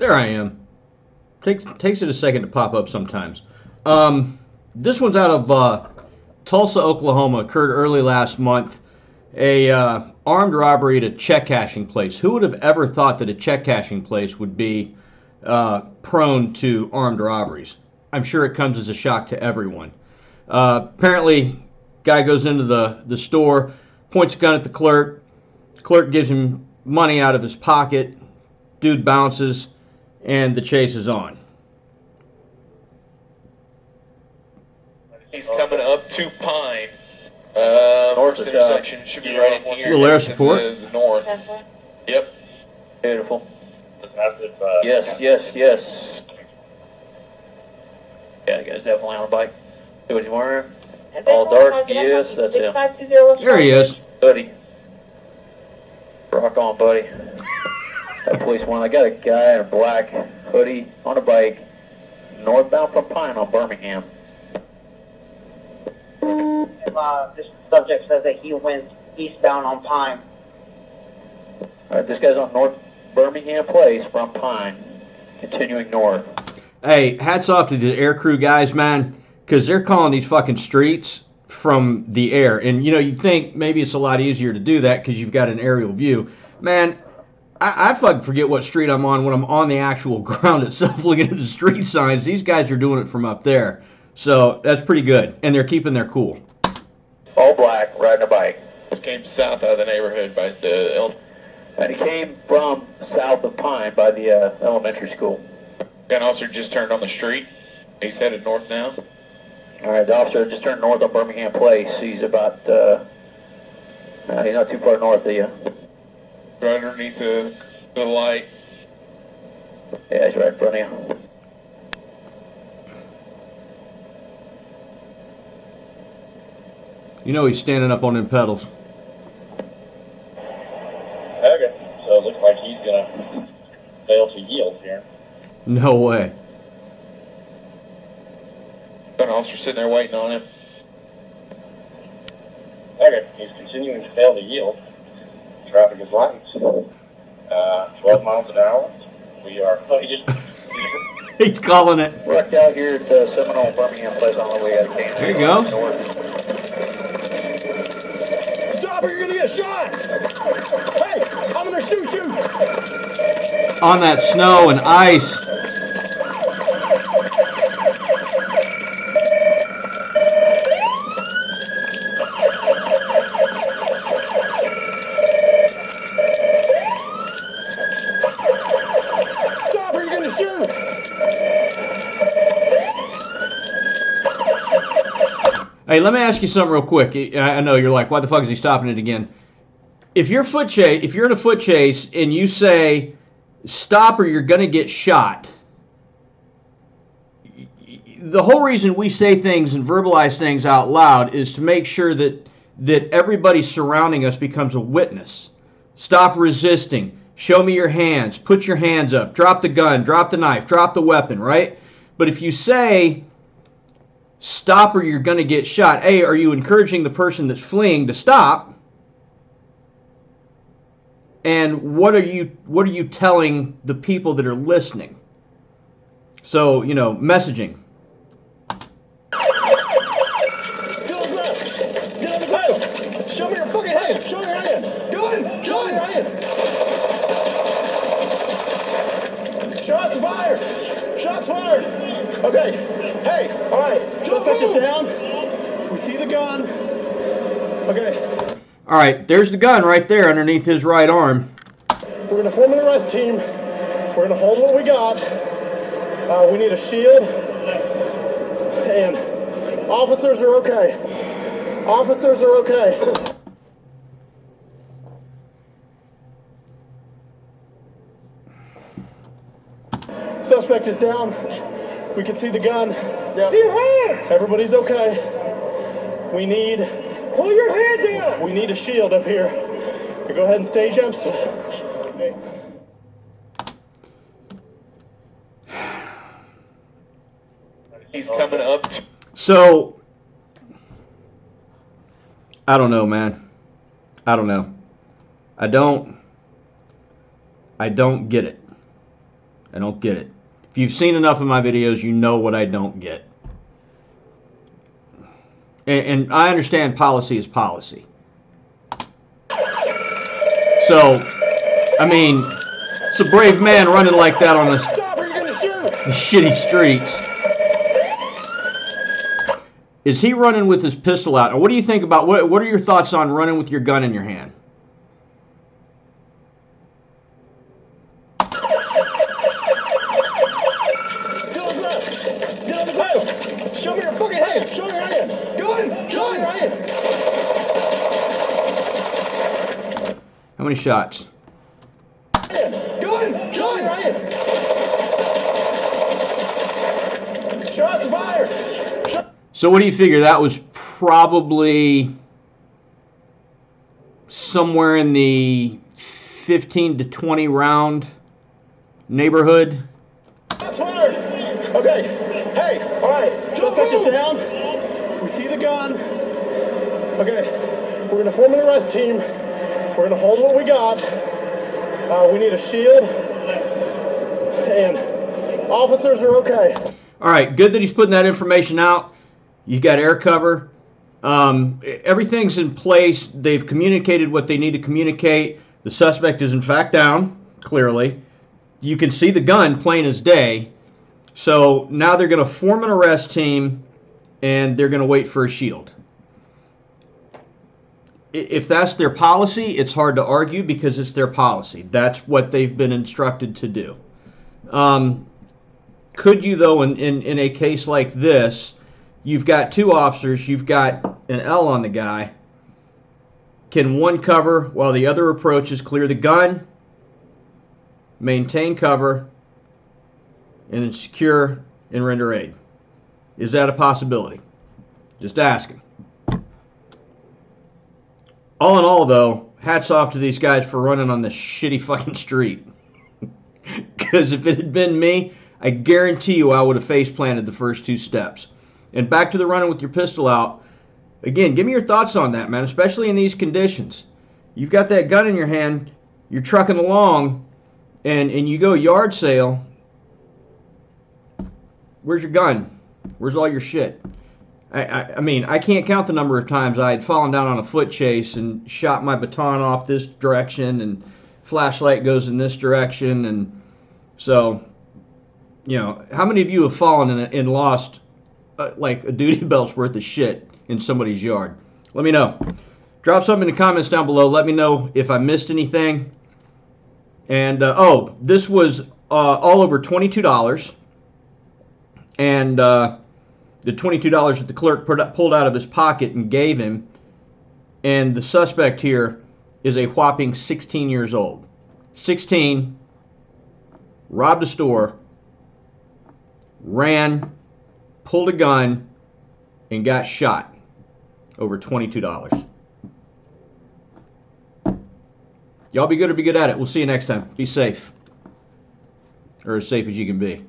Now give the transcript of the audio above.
There I am. Takes it a second to pop up sometimes. This one's out of Tulsa, Oklahoma. Occurred early last month. A armed robbery at a check cashing place. Who would have ever thought that a check cashing place would be prone to armed robberies? I'm sure it comes as a shock to everyone. Apparently, guy goes into the store, points a gun at the clerk. Clerk gives him money out of his pocket. Dude bounces, and the chase is on. He's coming up to Pine. North intersection should be right in here. Little air support. The north. Yep. Beautiful. Yes, yes, yes. Yeah, the guy's definitely on a bike. See what he's wearing? All dark. Yes, that's him. There he is. Buddy. Rock on, buddy. That police one. I got a guy in a black hoodie on a bike, northbound from Pine on Birmingham. This subject says that he went eastbound on Pine. Alright, this guy's on North Birmingham Place from Pine, continuing north. Hey, hats off to the air crew guys, man, because they're calling these fucking streets from the air. And, you know, you'd think maybe it's a lot easier to do that because you've got an aerial view. Man, I fucking forget what street I'm on when I'm on the actual ground itself looking at the street signs. These guys are doing it from up there. So that's pretty good. And they're keeping their cool. All black, riding a bike. Just came south out of the neighborhood by the And he came from south of Pine by the elementary school. gun officer just turned on the street. He's headed north now. Alright, the officer just turned north on Birmingham Place. He's about, he's not too far north of you. Right underneath the light. Yeah, he's right in front of you. You know he's standing up on them pedals. Okay, so it looks like he's gonna fail to yield here. No way. Gun officer sitting there waiting on him. Okay, he's continuing to fail to yield. Traffic is lights. 12 miles an hour. We are. He's calling it. Wrecked out here at Seminole Birmingham Place on the way out of Kansas. There you go. Stop or you're gonna get shot! Hey, I'm gonna shoot you! On that snow and ice. Stop or you're gonna shoot! Hey, let me ask you something real quick. I know you're like, why the fuck is he stopping it again? If you're in a foot chase and you say, stop or you're gonna get shot, the whole reason we say things and verbalize things out loud is to make sure that everybody surrounding us becomes a witness. Stop resisting. Show me your hands. Put your hands up. Drop the gun. Drop the knife. Drop the weapon, right? But if you say, stop or you're going to get shot, A, are you encouraging the person that's fleeing to stop? And what are you telling the people that are listening? So, you know, messaging. Get on the ground! Get on the ground! Show me your fucking hand! Show me your hand! Gun! Show me your hand! Shots fired! Shots fired! Okay. Hey, alright. Suspect is down. We see the gun. Okay. All right, there's the gun right there underneath his right arm. We're gonna form an arrest team. We're gonna hold what we got. We need a shield. And officers are okay. Officers are okay. Suspect is down. We can see the gun. Yep. See your hands! Everybody's okay. We need... Pull your hand down! We need a shield up here. Go ahead and stage jumps. Okay. He's coming up. So, I don't know, man. I don't know. I don't get it. I don't get it. If you've seen enough of my videos, you know what I don't get. And I understand policy is policy. So, I mean, it's a brave man running like that on the shitty streets. Is he running with his pistol out? Or what do you think about, what are your thoughts on running with your gun in your hand? Get on the ground. Get on the ground. Show me your fucking hand. Show me your hand. Go in. Show me your hand. How many shots? Go in. Show me your hand. Shots fired. So what do you figure? That was probably somewhere in the 15 to 20 round neighborhood. Shots fired. Okay. Hey. All right. Suspect is down. We see the gun. Okay. We're going to form an arrest team. We're going to hold what we got. We need a shield. And officers are okay. All right. Good that he's putting that information out. You got air cover. Everything's in place. They've communicated what they need to communicate. The suspect is in fact down, clearly. You can see the gun plain as day. So now they're going to form an arrest team and they're going to wait for a shield. If that's their policy, it's hard to argue because it's their policy. That's what they've been instructed to do. Could you, though, in a case like this, you've got two officers, you've got an L on the guy. Can one cover while the other approaches, clear the gun, maintain cover, and then secure and render aid? Is that a possibility? Just asking. All in all, though, hats off to these guys for running on this shitty fucking street. Because if it had been me, I guarantee you I would have face planted the first two steps. And back to the running with your pistol out. Again, give me your thoughts on that, man, especially in these conditions. You've got that gun in your hand, you're trucking along, and you go yard sale. Where's your gun? Where's all your shit? I mean, I can't count the number of times I had fallen down on a foot chase and shot my baton off this direction and flashlight goes in this direction. And so, you know, how many of you have fallen and lost like a duty belt's worth of shit in somebody's yard? Let me know. Drop something in the comments down below. Let me know if I missed anything. And, oh, this was all over $22. And the $22 that the clerk pulled out of his pocket and gave him. And the suspect here is a whopping 16 years old. 16, robbed a store, ran, pulled a gun, and got shot over $22. Y'all be good or be good at it. We'll see you next time. Be safe. Or as safe as you can be.